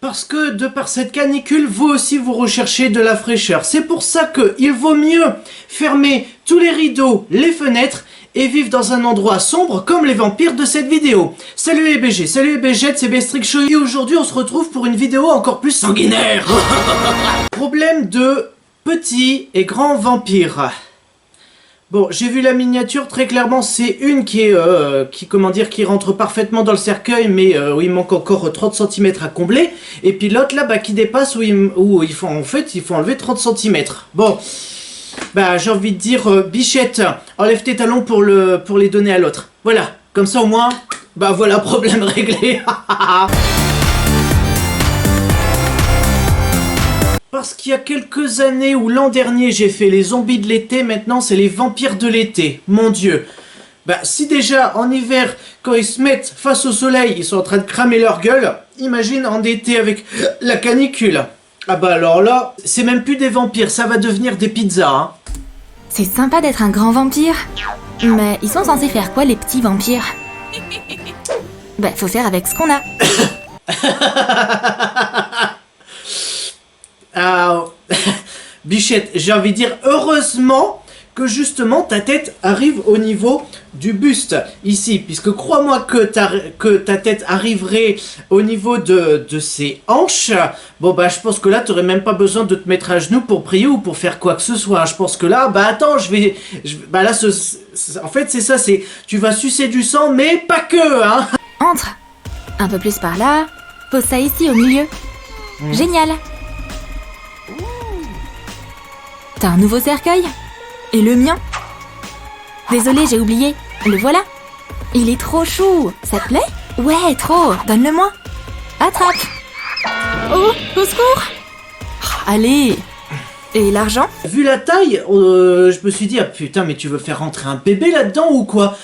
Parce que de par cette canicule, vous aussi vous recherchez de la fraîcheur. C'est pour ça qu'il vaut mieux fermer tous les rideaux, les fenêtres et vivre dans un endroit sombre comme les vampires de cette vidéo. Salut les BG, salut les BG, c'est Bestrick Show et aujourd'hui on se retrouve pour une vidéo encore plus sanguinaire. Problème de petits et grands vampires. Bon, j'ai vu la miniature, très clairement c'est une qui est, qui rentre parfaitement dans le cercueil, mais où il manque encore 30 cm à combler, et puis l'autre là, qui dépasse, où il faut enlever 30 cm. Bon, j'ai envie de dire, Bichette, enlève tes talons pour les donner à l'autre. Voilà, comme ça au moins, voilà, problème réglé. Parce qu'il y a quelques années ou l'an dernier j'ai fait les zombies de l'été, maintenant c'est les vampires de l'été, mon dieu. Si déjà en hiver, quand ils se mettent face au soleil, ils sont en train de cramer leur gueule, imagine en été avec la canicule. Alors là, c'est même plus des vampires, ça va devenir des pizzas, hein. C'est sympa d'être un grand vampire, mais ils sont censés faire quoi les petits vampires? Faut faire avec ce qu'on a. Bichette, j'ai envie de dire heureusement que justement ta tête arrive au niveau du buste ici, puisque crois-moi que ta tête arriverait au niveau de ses hanches. Je pense que là t'aurais même pas besoin de te mettre à genoux pour prier ou pour faire quoi que ce soit. Je pense que là, attends, en fait c'est ça, tu vas sucer du sang, mais pas que, hein. Entre. Un peu plus par là. Pose ça ici au milieu. Génial. T'as un nouveau cercueil? Et le mien? Désolée, j'ai oublié. Le voilà. Il est trop chou. Ça te plaît? Ouais, trop. Donne-le-moi. Attrape. Oh, au secours. Allez. Et l'argent? Vu la taille, je me suis dit, putain, mais tu veux faire rentrer un bébé là-dedans ou quoi?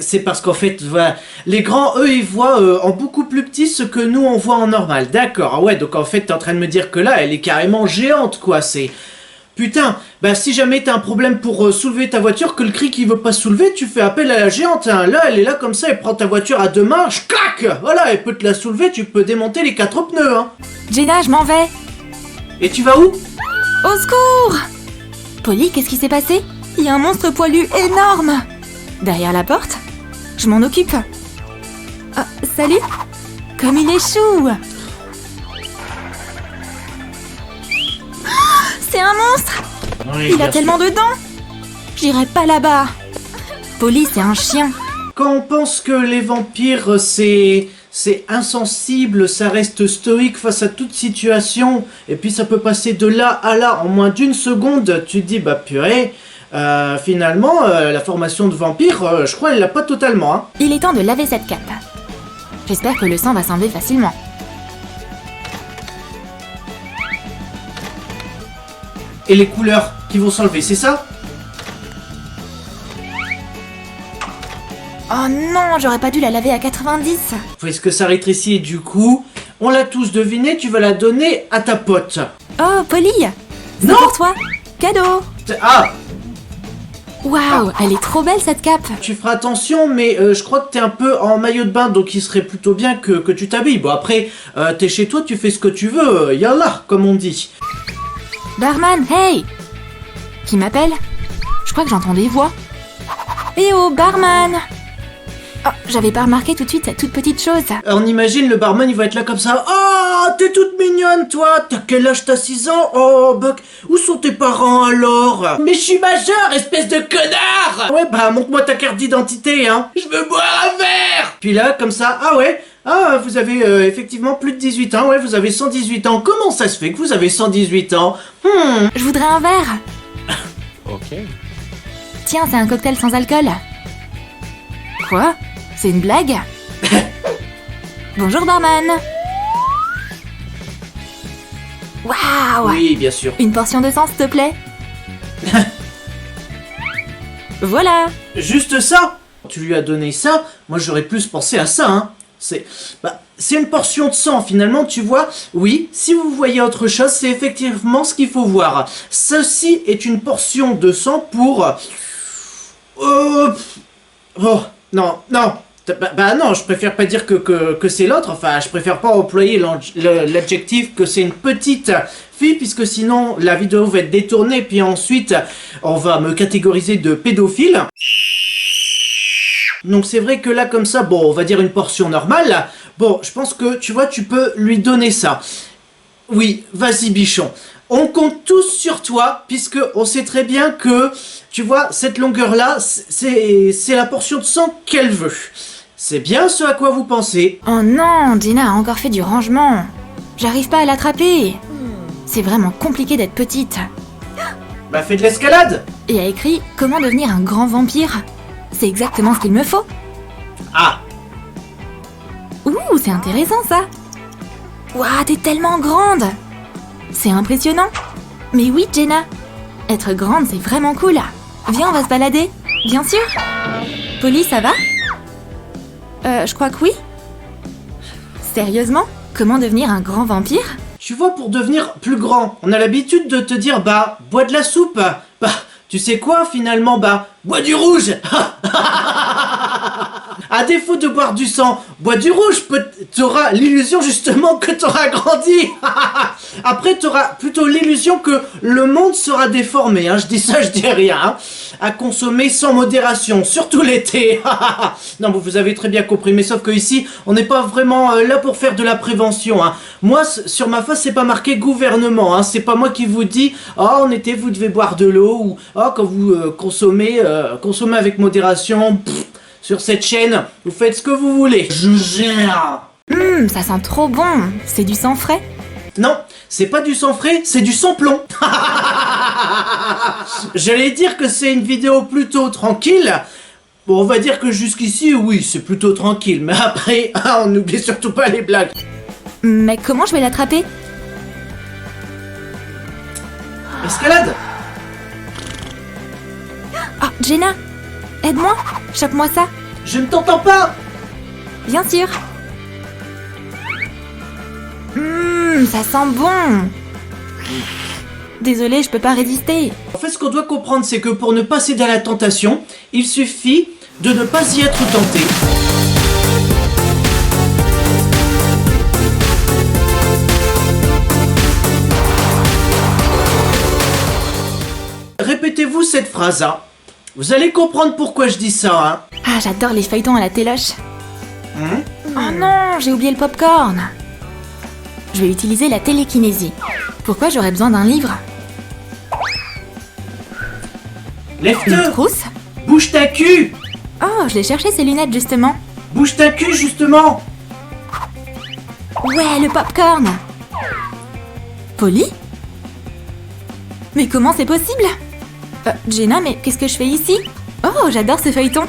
C'est parce qu'en fait, voilà, les grands, eux, ils voient en beaucoup plus petit ce que nous, on voit en normal. D'accord, ouais, donc en fait, t'es en train de me dire que là, elle est carrément géante, quoi, c'est... Putain, si jamais t'as un problème pour soulever ta voiture, que le cri qui veut pas soulever, tu fais appel à la géante, hein. Là, elle est là comme ça, elle prend ta voiture à deux mains, clac. Voilà, elle peut te la soulever, tu peux démonter les 4 pneus, hein. Jenna, je m'en vais. Et tu vas où? Au secours! Polly, qu'est-ce qui s'est passé? Il y a un monstre poilu énorme! Derrière la porte? Je m'en occupe. Salut! Comme il est chou! C'est un monstre! Oui, il a tellement de dents! J'irai pas là-bas! Polly, c'est un chien. Quand on pense que les vampires, c'est insensible, ça reste stoïque face à toute situation, et puis ça peut passer de là à là en moins d'une seconde, tu te dis, purée, finalement, la formation de vampire, je crois, elle l'a pas totalement, hein. Il est temps de laver cette cape. J'espère que le sang va s'enlever facilement. Et les couleurs qui vont s'enlever, c'est ça? Oh non, j'aurais pas dû la laver à 90. Est-ce que ça rétrécit et du coup, on l'a tous deviné, tu vas la donner à ta pote. Oh, Polly! C'est Non! pour toi! Cadeau! Waouh, elle est trop belle cette cape! Tu feras attention, mais je crois que t'es un peu en maillot de bain, donc il serait plutôt bien que tu t'habilles. Bon après, t'es chez toi, tu fais ce que tu veux, yallah, comme on dit. Barman, hey! Qui m'appelle? Je crois que j'entends des voix. Eh oh, barman! Oh, j'avais pas remarqué tout de suite cette toute petite chose. On imagine le barman, il va être là comme ça. Oh, t'es toute mignonne, toi. T'as quel âge? T'as 6 ans? Oh, où sont tes parents alors? Mais je suis majeur, espèce de connard! Ouais, montre-moi ta carte d'identité, hein. Je veux boire un verre! Puis là, comme ça, vous avez effectivement plus de 18 ans, ouais, vous avez 118 ans. Comment ça se fait que vous avez 118 ans? Je voudrais un verre. Ok. Tiens, c'est un cocktail sans alcool. Quoi? C'est une blague? Bonjour, barman. Waouh! Oui, bien sûr. Une portion de sang, s'il te plaît. Voilà. Juste ça? Tu lui as donné ça? Moi, j'aurais plus pensé à ça, hein. C'est une portion de sang, finalement, tu vois. Oui, si vous voyez autre chose, c'est effectivement ce qu'il faut voir. Ceci est une portion de sang pour... Oh, non, Bah non, je préfère pas dire que c'est l'autre, enfin je préfère pas employer l'adjectif que c'est une petite fille, puisque sinon la vidéo va être détournée, puis ensuite on va me catégoriser de pédophile. Donc c'est vrai que là comme ça, bon on va dire une portion normale, bon je pense que tu vois tu peux lui donner ça. Oui, vas-y bichon. On compte tous sur toi, puisque on sait très bien que, tu vois, cette longueur-là, c'est la portion de sang qu'elle veut. C'est bien ce à quoi vous pensez. Oh non, Jenna a encore fait du rangement. J'arrive pas à l'attraper. C'est vraiment compliqué d'être petite. Bah fais de l'escalade. Et a écrit « Comment devenir un grand vampire ?» C'est exactement ce qu'il me faut. Ah. Ouh, c'est intéressant ça. Ouah, t'es tellement grande. C'est impressionnant. Mais oui, Jenna. Être grande, c'est vraiment cool. Viens, on va se balader. Bien sûr. Polly, ça va ? Je crois que oui. Sérieusement ? Comment devenir un grand vampire ? Tu vois, pour devenir plus grand, on a l'habitude de te dire, bah, bois de la soupe. Bah, tu sais quoi, finalement, bah, bois du rouge. À défaut de boire du sang, bois du rouge, t'auras l'illusion justement que t'auras grandi. Après, t'auras plutôt l'illusion que le monde sera déformé, hein. Je dis ça, je dis rien, hein. À consommer sans modération, surtout l'été. Non, vous avez très bien compris, mais sauf que ici, on n'est pas vraiment là pour faire de la prévention, hein. Moi, sur ma face, c'est pas marqué gouvernement, hein. C'est pas moi qui vous dis, oh, en été, vous devez boire de l'eau, ou oh, quand vous consommez avec modération. Sur cette chaîne, vous faites ce que vous voulez. Je gère. Ça sent trop bon. C'est du sang frais ? Non, c'est pas du sang frais, c'est du sang plomb. J'allais dire que c'est une vidéo plutôt tranquille. Bon, on va dire que jusqu'ici, oui, c'est plutôt tranquille. Mais après, on n'oublie surtout pas les blagues. Mais comment je vais l'attraper ? Escalade. Oh, Jenna, aide-moi, chope-moi ça. Je ne t'entends pas. Bien sûr. Ça sent bon. Désolée, je peux pas résister. En fait, ce qu'on doit comprendre, c'est que pour ne pas céder à la tentation, il suffit de ne pas y être tenté. Répétez-vous cette phrase, hein. Vous allez comprendre pourquoi je dis ça, hein. Ah, j'adore les feuilletons à la téloche. Oh non, j'ai oublié le popcorn. Je vais utiliser la télékinésie. Pourquoi j'aurais besoin d'un livre ? Une Lève-toi. trousse ? Bouge ta cul. Oh, je l'ai cherché ces lunettes justement. Bouge ta cul, justement. Ouais, le popcorn. Polly ? Mais comment c'est possible ? Jenna, mais qu'est-ce que je fais ici ? Oh, j'adore ce feuilleton.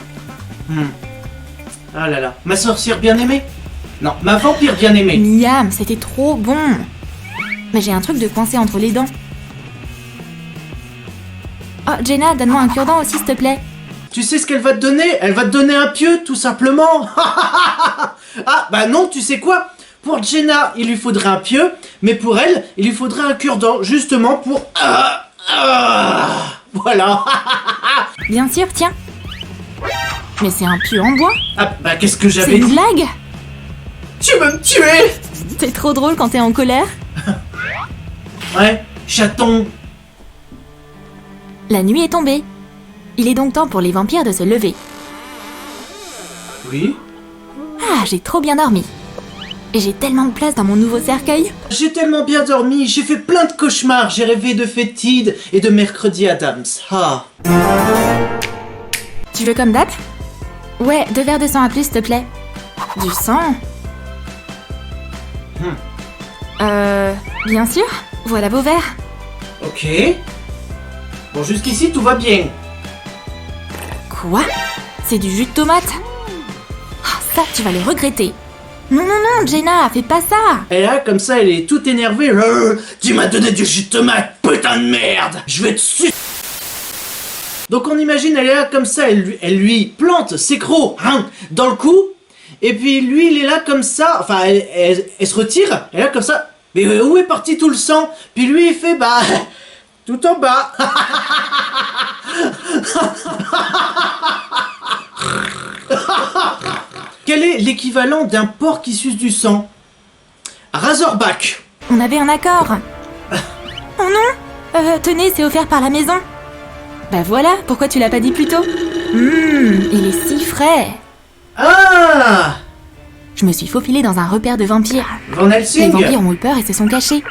Ah là là, ma sorcière bien-aimée. Non, ma vampire bien-aimée. Miam, c'était trop bon. Mais j'ai un truc de coincé entre les dents. Oh, Jenna, donne-moi un cure-dent aussi, s'il te plaît. Tu sais ce qu'elle va te donner? Elle va te donner un pieu, tout simplement. Ah, bah non, tu sais quoi? Pour Jenna, il lui faudrait un pieu, mais pour elle, il lui faudrait un cure-dent, justement pour... Voilà. Bien sûr, tiens. Mais c'est un pieu en bois. Ah, bah qu'est-ce que C'est j'avais une dit? blague. Tu veux me tuer? C'est trop drôle quand t'es en colère. Ouais, chaton. La nuit est tombée. Il est donc temps pour les vampires de se lever. Oui? Ah, j'ai trop bien dormi. Et j'ai tellement de place dans mon nouveau cercueil. J'ai tellement bien dormi, j'ai fait plein de cauchemars, j'ai rêvé de Fétide et de Mercredi Adams. Ah. Tu veux comme d'hab? Ouais, 2 verres de sang à plus, s'il te plaît. Du sang? Bien sûr. Voilà vos verres. Ok. Bon, jusqu'ici, tout va bien. Quoi? C'est du jus de tomate? Ah, ça, tu vas le regretter. Non, non, non, Jenna, fais pas ça. Et là, comme ça, elle est toute énervée. Tu m'as donné du jus de tomate, putain de merde. Je vais te sucer. Donc on imagine, elle est là comme ça, elle lui plante ses crocs dans le cou. Et puis lui, il est là comme ça. Enfin, elle se retire. Elle est là comme ça. Mais où est parti tout le sang? Puis lui, il fait, bah... tout en bas. Quel est l'équivalent d'un porc qui suce du sang? Razorback. On avait un accord. Oh non. Tenez, c'est offert par la maison. Bah voilà, pourquoi tu l'as pas dit plus tôt? Il est si frais. Ah, Je me suis faufilée dans un repère de vampires. Van Les Helsing. vampires ont eu peur et se sont cachés.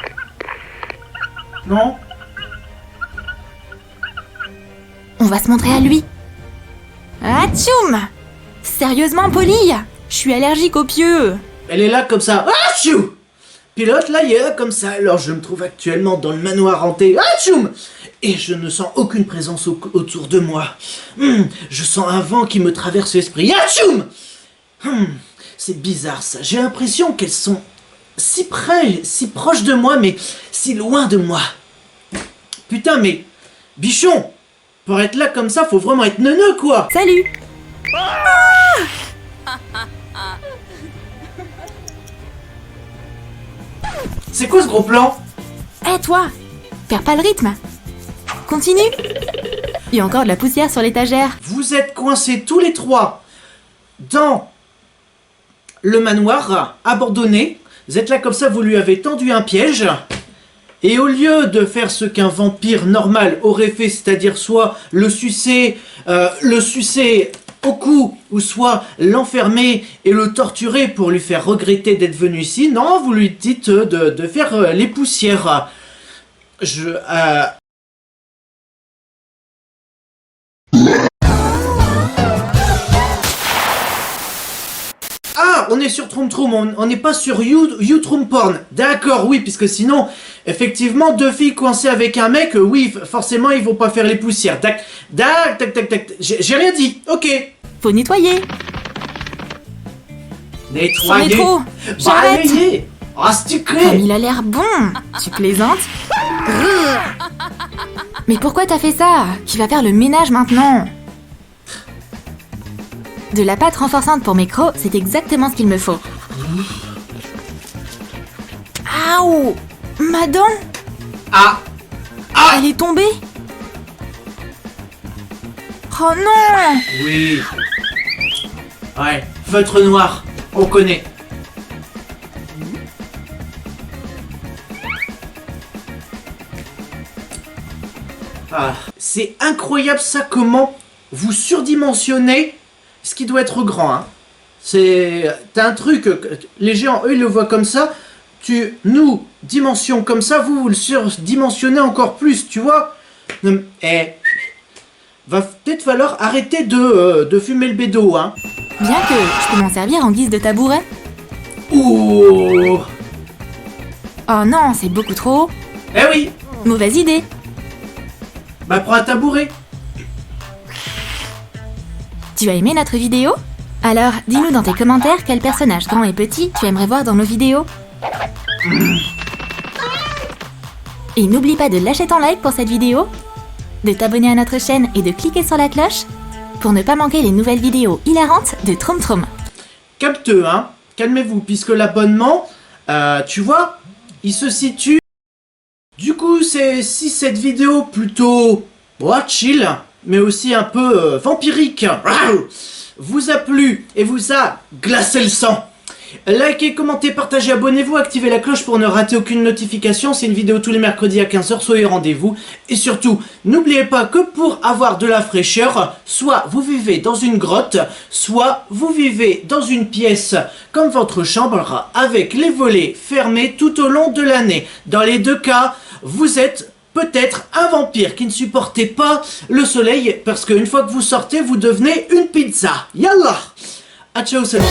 Non. On va se montrer à lui. Atchoum! Sérieusement, Polly? Je suis allergique aux pieux. Elle est là comme ça. Atchou! Pilote, là, il est là comme ça. Alors, je me trouve actuellement dans le manoir hanté. Atchoum! Et je ne sens aucune présence autour de moi. Je sens un vent qui me traverse l'esprit. Atchoum! C'est bizarre, ça. J'ai l'impression qu'elles sont si près, si proches de moi, mais si loin de moi. Putain, mais... Bichon! Pour être là comme ça, faut vraiment être neuneux, quoi! Salut! C'est quoi ce gros plan? Hé toi! Perds pas le rythme! Continue! Il y a encore de la poussière sur l'étagère. Vous êtes coincés tous les trois dans le manoir abandonné. Vous êtes là comme ça, vous lui avez tendu un piège. Et au lieu de faire ce qu'un vampire normal aurait fait, c'est-à-dire soit le sucer au cou, ou soit l'enfermer et le torturer pour lui faire regretter d'être venu ici, non, vous lui dites de faire les poussières. Ah, on est sur Troom Troom, on n'est pas sur You Troom Porn. D'accord, oui, puisque sinon, effectivement, deux filles coincées avec un mec, oui, forcément, ils vont pas faire les poussières. Tac. J'ai rien dit, ok. Faut nettoyer. Nettoyer. C'en est trop. J'arrête. Balayer. Astiquer. Comme il a l'air bon. Tu plaisantes? Mais pourquoi t'as fait ça? Qui va faire le ménage maintenant? De la pâte renforçante pour mes crocs, c'est exactement ce qu'il me faut. Aouh! Ma dent! Ah. Elle est tombée? Oh non! Oui. Ouais, feutre noir, on connaît. Ah, c'est incroyable ça, comment vous surdimensionnez ce qui doit être grand, hein. T'as un truc, les géants, eux, ils le voient comme ça. Nous, dimension comme ça, vous le surdimensionnez encore plus, tu vois. Va peut-être falloir arrêter de fumer le bédo, hein. Bien que je peux m'en servir en guise de tabouret. Oh. Oh non, c'est beaucoup trop haut. Eh oui. Mauvaise idée. Bah prends un tabouret. Tu as aimé notre vidéo? Alors, dis-nous dans tes commentaires quel personnage grand et petit tu aimerais voir dans nos vidéos. Et n'oublie pas de lâcher ton like pour cette vidéo, de t'abonner à notre chaîne et de cliquer sur la cloche pour ne pas manquer les nouvelles vidéos hilarantes de Troom Troom. Capteux, hein. Calmez-vous, puisque l'abonnement, tu vois, il se situe... Du coup, si cette vidéo plutôt chill, mais aussi un peu vampirique, vous a plu et vous a glacé le sang, likez, commentez, partagez, abonnez-vous, activez la cloche pour ne rater aucune notification. C'est une vidéo tous les mercredis à 15 h, soyez au rendez-vous. Et surtout, n'oubliez pas que pour avoir de la fraîcheur, soit vous vivez dans une grotte, soit vous vivez dans une pièce comme votre chambre avec les volets fermés tout au long de l'année. Dans les deux cas, vous êtes peut-être un vampire qui ne supportait pas le soleil, parce qu'une fois que vous sortez, vous devenez une pizza. Yallah. Ah ciao, salut.